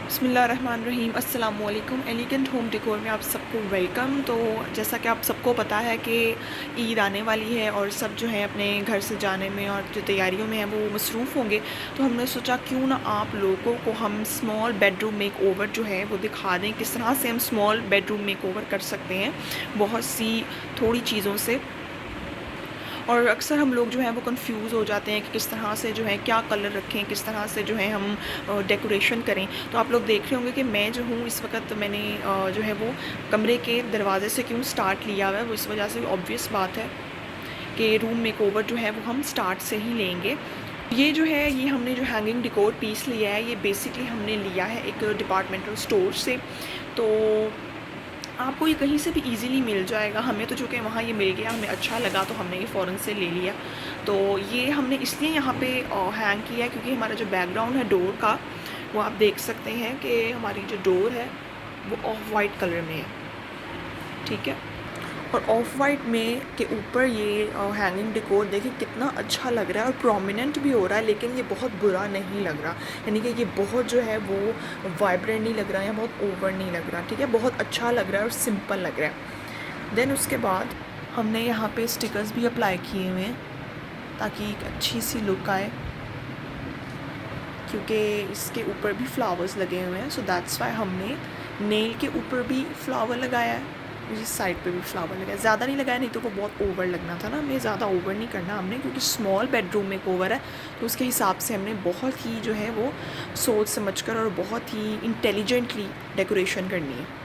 बिस्मिल्लाहिर्रहमानिर्रहीम अस्सलाम वालेकुम। एलिगेंट होम डेकोर में आप सबको वेलकम। तो जैसा कि आप सबको पता है कि ईद आने वाली है और सब जो है अपने घर से जाने में और जो तैयारियों में है वो मसरूफ़ होंगे। तो हमने सोचा क्यों ना आप लोगों को हम स्मॉल बेडरूम मेक ओवर जो है वो दिखा दें, किस तरह से हम स्मॉल बेडरूम मेक ओवर कर सकते हैं बहुत सी थोड़ी चीज़ों से। और अक्सर हम लोग जो है वो कंफ्यूज हो जाते हैं कि किस तरह से जो है क्या कलर रखें, किस तरह से जो है हम डेकोरेशन करें। तो आप लोग देख रहे होंगे कि मैं जो हूँ इस वक्त मैंने जो है वो कमरे के दरवाज़े से क्यों स्टार्ट लिया हुआ है, वो इस वजह से ऑब्वियस बात है कि रूम मेकओवर जो है वो हम स्टार्ट से ही लेंगे। ये जो है ये हमने जो हैंगिंग डिकोर पीस लिया है, ये बेसिकली हमने लिया है एक डिपार्टमेंटल स्टोर से। तो आपको ये कहीं से भी इजीली मिल जाएगा। हमें तो जो कि वहाँ ये मिल गया, हमें अच्छा लगा तो हमने ये फ़ौरन से ले लिया। तो ये हमने इसलिए यहाँ पे हैंग किया है क्योंकि हमारा जो बैकग्राउंड है डोर का, वो आप देख सकते हैं कि हमारी जो डोर है वो ऑफ वाइट कलर में है, ठीक है। और ऑफ वाइट में के ऊपर ये हैंगिंग डेकोर देखिए कितना अच्छा लग रहा है और प्रोमिनेंट भी हो रहा है, लेकिन ये बहुत बुरा नहीं लग रहा। यानी कि ये बहुत जो है वो वाइब्रेंट नहीं लग रहा है या बहुत ओवर नहीं लग रहा, ठीक है। बहुत अच्छा लग रहा है और सिंपल लग रहा है। देन उसके बाद हमने यहाँ पे स्टिकर्स भी अप्लाई किए हुए हैं ताकि एक अच्छी सी लुक आए, क्योंकि इसके ऊपर भी फ्लावर्स लगे हुए हैं। सो दैट्स वाई हमने नेल के ऊपर भी फ्लावर लगाया है, इस साइड पे भी फ्लावर लगाया। ज़्यादा नहीं लगाया, नहीं तो वो बहुत ओवर लगना था ना, हमें ज़्यादा ओवर नहीं करना हमने, क्योंकि स्मॉल बेडरूम में ओवर है तो उसके हिसाब से हमने बहुत ही जो है वो सोच समझकर और बहुत ही इंटेलिजेंटली डेकोरेशन करनी है।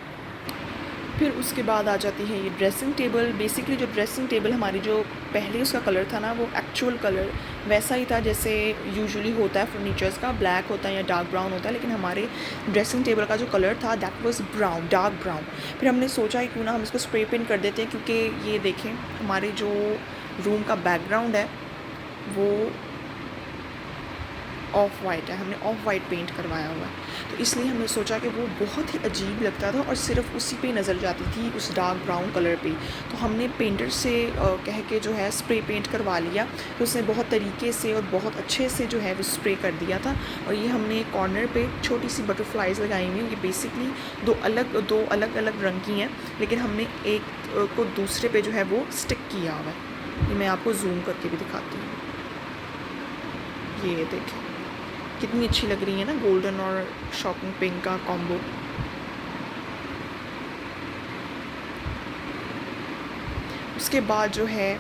फिर उसके बाद आ जाती है ये ड्रेसिंग टेबल। बेसिकली जो ड्रेसिंग टेबल हमारी जो पहले उसका कलर था ना, वो एक्चुअल कलर वैसा ही था जैसे यूजुअली होता है फर्नीचर्स का, ब्लैक होता है या डार्क ब्राउन होता है, लेकिन हमारे ड्रेसिंग टेबल का जो कलर था that was brown, dark brown. फिर हमने सोचा कि क्यों ना हम इसको स्प्रे पेंट कर देते हैं, क्योंकि ये देखें हमारे जो रूम का बैकग्राउंड है वो ऑफ वाइट है, हमने ऑफ वाइट पेंट करवाया हुआ है। तो इसलिए हमने सोचा कि वो बहुत ही अजीब लगता था और सिर्फ उसी पे नज़र जाती थी, उस डार्क ब्राउन कलर पे। तो हमने पेंटर से कह के जो है स्प्रे पेंट करवा लिया। तो उसने बहुत तरीके से और बहुत अच्छे से जो है वो स्प्रे कर दिया था। और ये हमने कॉर्नर पे छोटी सी बटरफ्लाइज लगाई हुई हैं। ये बेसिकली दो अलग अलग रंग की हैं, लेकिन हमने एक को दूसरे पे जो है वो स्टिक किया हुआ है। ये मैं आपको जूम करके भी दिखाती हूँ, ये देखें कितनी अच्छी लग रही है ना, गोल्डन और शॉकिंग पिंक का कॉम्बो। उसके बाद जो है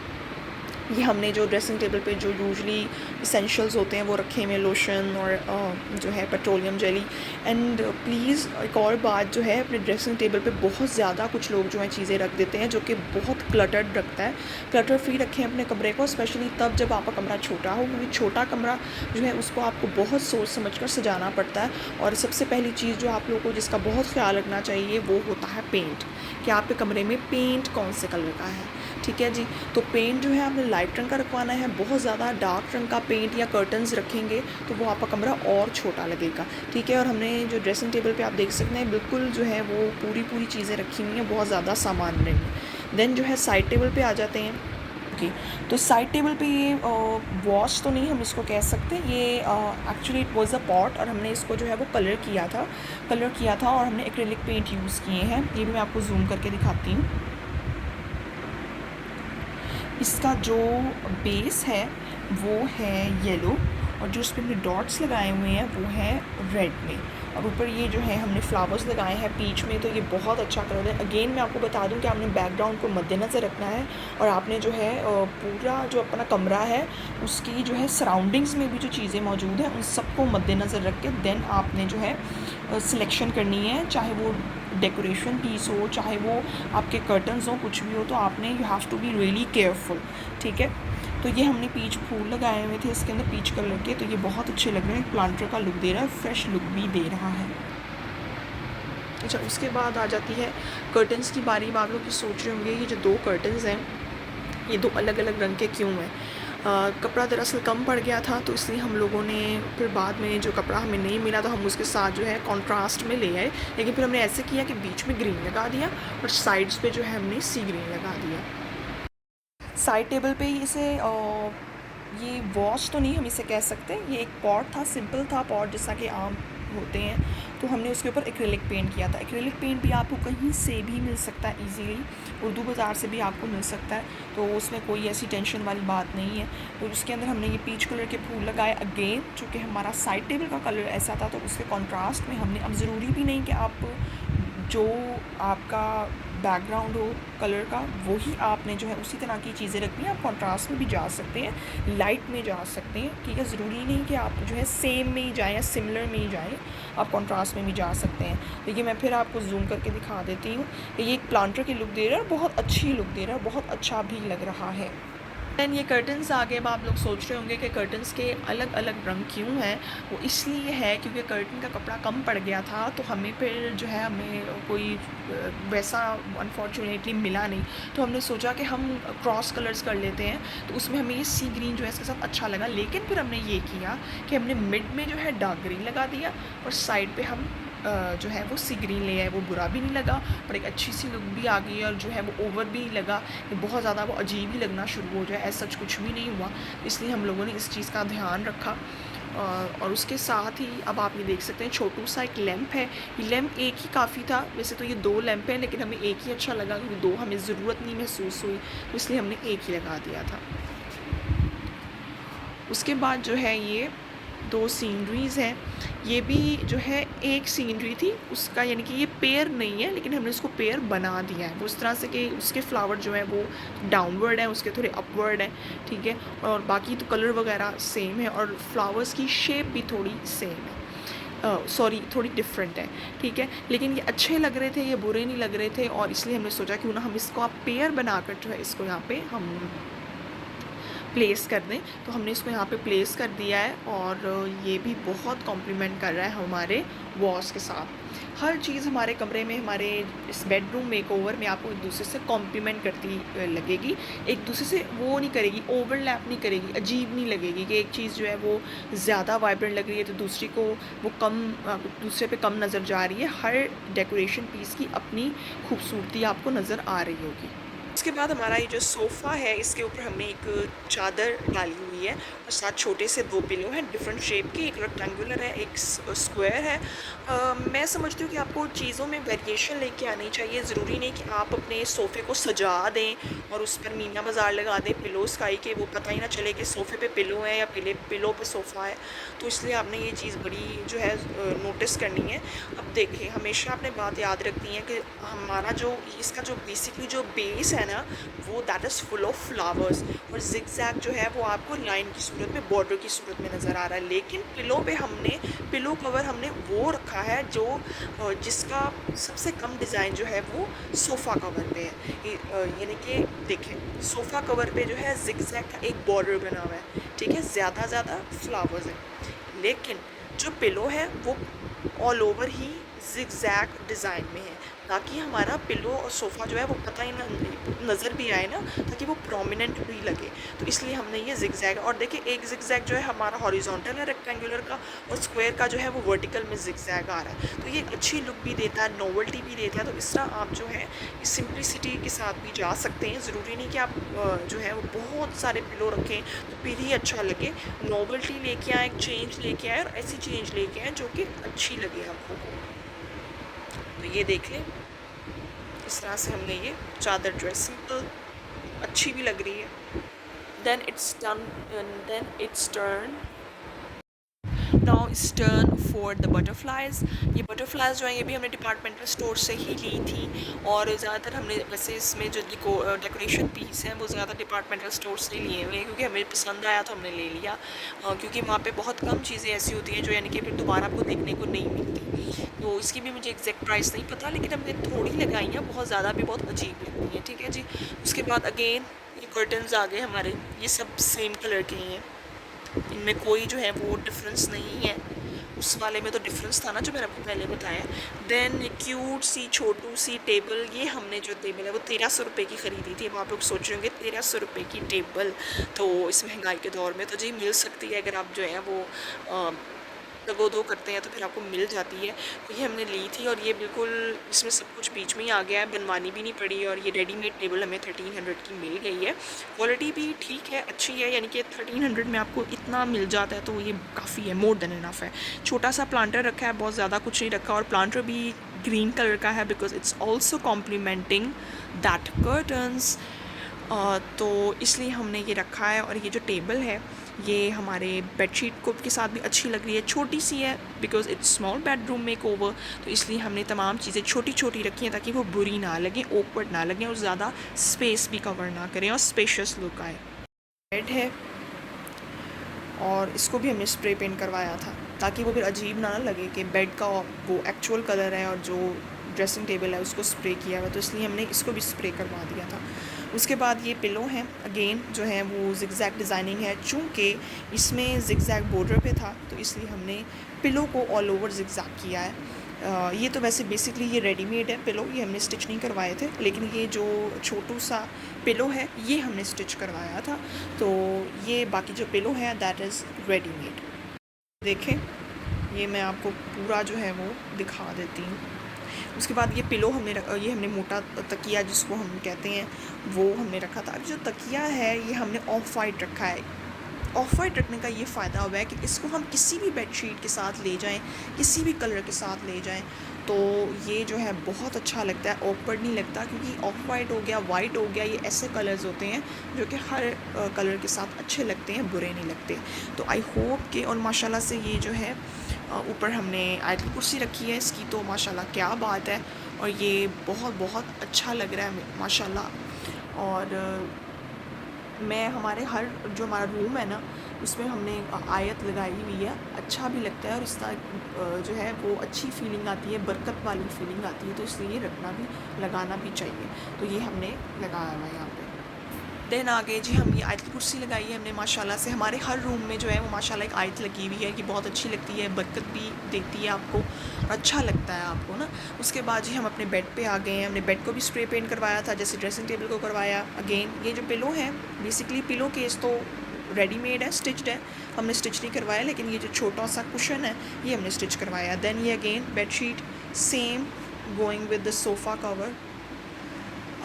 ये हमने जो ड्रेसिंग टेबल पे जो यूजुअली इसेंशियल्स होते हैं वो रखे हुए, लोशन और जो है पेट्रोलियम जेली। एंड प्लीज़ एक और बात जो है, अपने ड्रेसिंग टेबल पे बहुत ज़्यादा कुछ लोग जो है चीज़ें रख देते हैं जो कि बहुत क्लटर्ड रखता है। क्लटर फ्री रखें अपने कमरे को, स्पेशली तब जब आपका कमरा छोटा हो, क्योंकि छोटा कमरा जो है उसको आपको बहुत सोच समझ कर सजाना पड़ता है। और सबसे पहली चीज़ जो आप लोगों को जिसका बहुत ख्याल रखना चाहिए वो होता है पेंट, कि आपके कमरे में पेंट कौन से कलर का है, ठीक है जी। तो पेंट जो है आपने लाइट रंग का रखवाना है। बहुत ज़्यादा डार्क रंग का पेंट या कर्टन्स रखेंगे तो वो आपका कमरा और छोटा लगेगा, ठीक है। और हमने जो ड्रेसिंग टेबल पे आप देख सकते हैं बिल्कुल जो है वो पूरी चीज़ें रखी हुई हैं, बहुत ज़्यादा सामान नहीं है। देन जो है साइड टेबल पे आ जाते हैं। ओके, तो साइड टेबल पे ये वॉश तो नहीं हम इसको कह सकते, ये actually it was a pot और हमने इसको जो है वो कलर किया था और हमने एक्रेलिक पेंट यूज़ किए हैं। ये भी मैं आपको जूम करके दिखाती हूँ। इसका जो बेस है वो है येलो और जो उस पर हमने डॉट्स लगाए हुए हैं वो है रेड में, और ऊपर ये जो है हमने फ्लावर्स लगाए हैं पीच में। तो ये बहुत अच्छा कलर है। अगेन मैं आपको बता दूं कि आपने बैकग्राउंड को मद्देनज़र रखना है और आपने जो है पूरा जो अपना कमरा है उसकी जो है सराउंडिंग्स में भी जो चीज़ें मौजूद हैं उन सबको मद्देनज़र रख के देन आपने जो है सिलेक्शन करनी है, चाहे वो डेकोरेशन पीस हो, चाहे वो आपके कर्टन्स हो, कुछ भी हो। तो आपने you have to be really careful, ठीक है। तो ये हमने पीच फूल लगाए हुए थे इसके अंदर पीच कलर के, तो ये बहुत अच्छे लग रहे हैं, प्लांटर का लुक दे रहा है, फ्रेश लुक भी दे रहा है। अच्छा, उसके बाद आ जाती है कर्टन्स की बारी। आप लोग सोच रहे होंगे ये जो दो कर्टन्स हैं ये दो अलग अलग रंग के क्यों हैं। कपड़ा दरअसल कम पड़ गया था तो इसलिए हम लोगों ने फिर बाद में जो कपड़ा हमें नहीं मिला तो हम उसके साथ जो है कॉन्ट्रास्ट में ले आए, लेकिन फिर हमने ऐसे किया कि बीच में ग्रीन लगा दिया और साइड्स पे जो है हमने सी ग्रीन लगा दिया। साइड टेबल पे इसे ये वॉश तो नहीं हम इसे कह सकते, ये एक पॉट था, सिंपल था पॉट जैसा कि आम होते हैं, तो हमने उसके ऊपर एक्रेलिक पेंट किया था। एक्रेलिक पेंट भी आपको कहीं से भी मिल सकता है ईज़िली, उर्दू बाज़ार से भी आपको मिल सकता है, तो उसमें कोई ऐसी टेंशन वाली बात नहीं है। तो उसके अंदर हमने ये पीच कलर के फूल लगाए अगेन, चूँकि हमारा साइड टेबल का कलर ऐसा था, तो उसके कॉन्ट्रास्ट में हमने, अब ज़रूरी भी नहीं कि आप जो आपका बैकग्राउंड हो कलर का वही आपने जो है उसी तरह की चीज़ें रखनी है। आप कॉन्ट्रास्ट में भी जा सकते हैं, लाइट में जा सकते हैं, ठीक है। ज़रूरी नहीं कि आप जो है सेम में ही जाएँ या सिमिलर में ही जाएँ, आप कॉन्ट्रास्ट में भी जा सकते हैं। देखिए मैं फिर आपको जूम करके दिखा देती हूँ। ये एक प्लांटर की लुक दे रहा है, बहुत अच्छी लुक दे रहा है, बहुत अच्छा भी लग रहा है। दैन ये कर्टन्स आ गए। अब आप लोग सोच रहे होंगे कि कर्टन्स के अलग अलग रंग क्यों हैं। वो इसलिए है क्योंकि कर्टन का कपड़ा कम पड़ गया था, तो हमें फिर जो है हमें कोई वैसा अनफॉर्चुनेटली मिला नहीं, तो हमने सोचा कि हम क्रॉस कलर्स कर लेते हैं। तो उसमें हमें ये सी ग्रीन जो है इसके साथ अच्छा लगा, लेकिन फिर हमने ये किया कि हमने मिड में जो है डार्क ग्रीन लगा दिया और साइड पे हम जो है वो सी ग्रीन ले आए। वो बुरा भी नहीं लगा और एक अच्छी सी लुक भी आ गई, और जो है वो ओवर भी नहीं लगा कि बहुत ज़्यादा वो अजीब ही लगना शुरू हो जाए, ऐसा कुछ भी नहीं हुआ। इसलिए हम लोगों ने इस चीज़ का ध्यान रखा। और उसके साथ ही अब आप ये देख सकते हैं छोटू सा एक लैंप है। ये लैंप एक ही काफ़ी था, वैसे तो ये 2 लैंप हैं, लेकिन हमें एक ही अच्छा लगा क्योंकि 2 हमें ज़रूरत नहीं महसूस हुई, तो इसलिए हमने एक ही लगा दिया था। उसके बाद जो है ये 2 सीनरीज़ हैं। ये भी जो है एक सीनरी थी उसका, यानी कि ये पेयर नहीं है, लेकिन हमने इसको पेयर बना दिया है वो इस तरह से कि उसके फ्लावर जो है वो डाउनवर्ड हैं, उसके थोड़े अपवर्ड हैं, ठीक है। और बाकी तो कलर वगैरह सेम है और फ्लावर्स की शेप भी थोड़ी सेम है, सॉरी थोड़ी डिफरेंट है, ठीक है। लेकिन ये अच्छे लग रहे थे, ये बुरे नहीं लग रहे थे, और इसलिए हमने सोचा क्यों ना हम इसको आप पेयर बनाकर जो है इसको यहाँ पे हम प्लेस कर दें। तो हमने इसको यहाँ पे प्लेस कर दिया है, और ये भी बहुत कॉम्प्लीमेंट कर रहा है हमारे वॉल्स के साथ। हर चीज़ हमारे कमरे में, हमारे इस बेडरूम मेकओवर में आपको एक दूसरे से कॉम्प्लीमेंट करती लगेगी, एक दूसरे से वो नहीं करेगी, ओवरलैप नहीं करेगी, अजीब नहीं लगेगी कि एक चीज़ जो है वो ज़्यादा वाइब्रेंट लग रही है तो दूसरी को वो कम, दूसरे पे कम नज़र जा रही है। हर डेकोरेशन पीस की अपनी खूबसूरती आपको नज़र आ रही होगी। इसके बाद हमारा ये जो सोफ़ा है इसके ऊपर हमने एक चादर डाली हुई है और साथ छोटे से 2 पिलो हैं डिफरेंट शेप के, एक रेक्टेंगुलर है, एक स्क्वायर है। मैं समझती हूँ कि आपको चीज़ों में वेरिएशन लेके आनी चाहिए। ज़रूरी नहीं कि आप अपने सोफ़े को सजा दें और उस पर मीना बाज़ार लगा दें पिलो स्काई के, वो पता ही ना चले कि सोफ़े पे पिलो है या पिलो पे सोफ़ा है। तो इसलिए आपने ये चीज़ बड़ी जो है नोटिस करनी है। अब देखिए हमेशा आपने बात याद रखनी है कि हमारा जो इसका जो बेसिकली जो बेस है ना, वो that is full of flowers, और जिगजैग जो है वो आपको लाइन की सूरत में, बॉर्डर की सूरत में नज़र आ रहा है। लेकिन पिलो पे हमने, पिलो कवर हमने वो रखा है जो जिसका सबसे कम डिज़ाइन जो है वो सोफ़ा कवर पे है। यानी कि देखें सोफ़ा कवर पे जो है जिगजैग का एक बॉर्डर बना हुआ है, ठीक है, ज़्यादा फ्लावर्स हैं। लेकिन जो पिलो है वो ऑल ओवर ही जिगजैग डिज़ाइन में है, ताकि हमारा पिलो और सोफ़ा जो है वो पता ही ना नज़र भी आए ना, ताकि वो प्रोमिनेंट भी लगे। तो इसलिए हमने ये जिगजैग, और देखिए एक जिगजैग जो है हमारा हॉरिजॉन्टल है रेक्टेंगुलर का, और स्क्वायर का जो है वो वर्टिकल में जिगजैग आ रहा है। तो ये अच्छी लुक भी देता है, नोवेल्टी भी देता है। तो इस तरह आप जो है इस सिंप्लिसिटी के साथ भी जा सकते हैं। ज़रूरी नहीं कि आप जो है वो बहुत सारे पिलो रखें तो फिर ही अच्छा लगे। नोवेल्टी लेके आए, चेंज लेके आए, और ऐसी चेंज लेके आए जो कि अच्छी लगे आपको। तो ये देख लें, इस तरह से हमने ये चादर जो है सिंपल अच्छी भी लग रही है। Then it's done, then it's turn, now it's turn for the butterflies. ये बटरफ्लाइज़ जो हैं ये भी हमने डिपार्टमेंटल स्टोर से ही ली थी, और ज़्यादातर हमने वैसे इसमें जो डेकोरेशन पीस हैं वो ज़्यादा डिपार्टमेंटल स्टोर से ही लिए हुए हैं, क्योंकि हमें पसंद आया तो हमने ले लिया। क्योंकि वहाँ पे बहुत कम चीज़ें ऐसी होती हैं जो यानी कि फिर दोबारा आपको देखने को नहीं मिलती। तो इसकी भी मुझे एग्जैक्ट प्राइस नहीं पता, लेकिन हमने थोड़ी लगाई हैं, बहुत ज़्यादा भी बहुत अजीब लगती हैं, ठीक है जी। उसके बाद अगेन ये कर्टन्स आ गए हमारे, ये सब सेम कलर के ही हैं, इनमें कोई जो है वो डिफरेंस नहीं है। उस वाले में तो डिफरेंस था ना जो मैंने आपको पहले बताया। देन क्यूट सी छोटू सी टेबल, ये हमने जो टेबल है वो 1300 रुपये की ख़रीदी थी। अब आप लोग सोच रहे होंगे 1300 रुपये की टेबल तो इस महंगाई के दौर में तो जी मिल सकती है, अगर आप जो है वो दगो दो करते हैं तो फिर आपको मिल जाती है। तो ये हमने ली थी और ये बिल्कुल इसमें सब कुछ बीच में ही आ गया है, बनवानी भी नहीं पड़ी और ये रेडीमेड टेबल हमें 1300 की मिल गई है। क्वालिटी भी ठीक है, अच्छी है, यानी कि 1300 में आपको इतना मिल जाता है तो ये काफ़ी है, मोर देन इनफ है। छोटा सा प्लांटर रखा है, बहुत ज़्यादा कुछ नहीं रखा, और प्लांटर भी ग्रीन कलर का है because it's also complementing that curtains. तो इसलिए हमने ये रखा है। और ये जो टेबल है ये हमारे बेडशीट को के साथ भी अच्छी लग रही है, छोटी सी है because it's small bedroom make over, तो इसलिए हमने तमाम चीज़ें छोटी छोटी रखी हैं ताकि वो बुरी ना लगें, ऑकवर्ड ना लगें और ज़्यादा स्पेस भी कवर ना करें और स्पेशियस लुक आए। बेड है और इसको भी हमने स्प्रे पेंट करवाया था ताकि वो फिर अजीब ना लगे कि बेड का वो एक्चुअल कलर है और जो ड्रेसिंग टेबल है उसको स्प्रे किया हुआ, तो इसलिए हमने इसको भी स्प्रे करवा दिया था। उसके बाद ये पिलो हैं, अगेन जो है वो जिगजैग डिज़ाइनिंग है, चूँकि इसमें जिगजैग बॉर्डर पे था तो इसलिए हमने पिलो को ऑल ओवर जिगजैग किया है। ये तो वैसे बेसिकली ये रेडीमेड है पिलो, ये हमने स्टिच नहीं करवाए थे, लेकिन ये जो छोटू सा पिलो है ये हमने स्टिच करवाया था। तो ये बाकी जो पिलो है दैट इज़ रेडीमेड। देखें, ये मैं आपको पूरा जो है वो दिखा देती हूँ। उसके बाद ये पिलो ये हमने मोटा तकिया जिसको हम कहते हैं वो हमने रखा था। अब जो तकिया है ये हमने ऑफ वाइट रखा है। ऑफ वाइट रखने का ये फ़ायदा हुआ है कि इसको हम किसी भी बेडशीट के साथ ले जाएं, किसी भी कलर के साथ ले जाएं तो ये जो है बहुत अच्छा लगता है, ऑकवर्ड नहीं लगता, क्योंकि ऑफ वाइट हो गया, वाइट हो गया, ये ऐसे कलर्स होते हैं जो कि हर कलर के साथ अच्छे लगते हैं, बुरे नहीं लगते। तो आई होप कि, और माशाल्लाह से ये जो है ऊपर हमने आयतल कुर्सी रखी है इसकी, तो माशाल्लाह क्या बात है, और ये बहुत बहुत अच्छा लग रहा है माशाल्लाह। और मैं हमारे हर जो हमारा रूम है ना उसमें हमने आयत लगाई हुई है, अच्छा भी लगता है और इसका जो है वो अच्छी फीलिंग आती है, बरकत वाली फीलिंग आती है, तो इसलिए रखना भी लगाना भी चाहिए। तो ये हमने लगाया हुआ है यहाँ पे। देन आगे जी हम ये आयत कुर्सी लगाई है हमने माशाल्लाह से, हमारे हर रूम में जो है वो माशाल्लाह एक आयत लगी हुई है कि बहुत अच्छी लगती है, बरकत भी देती है आपको, अच्छा लगता है आपको ना। उसके बाद जी हम अपने बेड पे आ गए हैं, हमने बेड को भी स्प्रे पेंट करवाया था जैसे ड्रेसिंग टेबल को करवाया। अगेन ये जो पिलो है बेसिकली पिलो केस तो रेडीमेड है, स्टिच्ड है, हमने स्टिच नहीं करवाया, लेकिन ये जो छोटा सा कुशन है ये हमने स्टिच करवाया। देन ये again bedsheet same going with the sofa cover.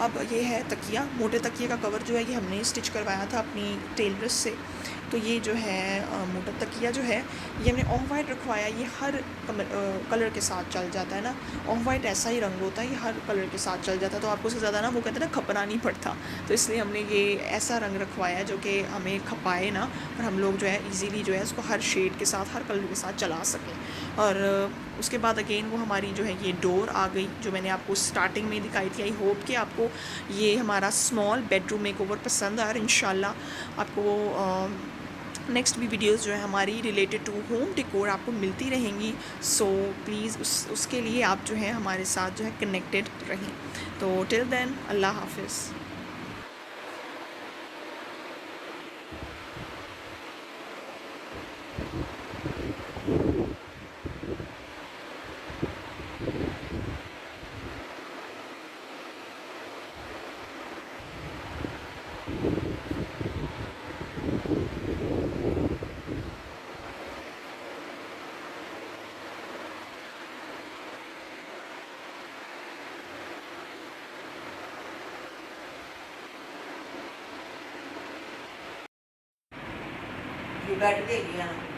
अब ये है तकिया, मोटे तकिए का कवर जो है ये हमने स्टिच करवाया था अपनी टेलर्स से। तो ये जो है मोटा तकिया जो है ये हमने ऑफ वाइट रखवाया, ये हर कलर के साथ चल जाता है ना, ऑफ वाइट ऐसा ही रंग होता है, ये हर कलर के साथ चल जाता है, तो आपको उससे ज़्यादा ना वो कहते हैं ना खपना नहीं पड़ता, तो इसलिए हमने ये ऐसा रंग रखवाया जो कि हमें खपाए ना, और हम लोग जो है ईज़िली जो है उसको हर शेड के साथ, हर कलर के साथ चला सकें। और उसके बाद अगेन वो हमारी जो है ये डोर आ गई जो मैंने आपको स्टार्टिंग में दिखाई थी। आई होप कि आपको ये हमारा स्मॉल बेडरूम मेकओवर पसंद आ रहा है। इंशाल्लाह आपको नेक्स्ट भी वीडियोस जो है हमारी रिलेटेड टू होम डेकोर आपको मिलती रहेंगी। सो प्लीज़ उसके लिए आप जो है हमारे साथ जो है कनेक्टेड रहें। तो टिल देन अल्लाह हाफिज़। ये बैठ के गया ना।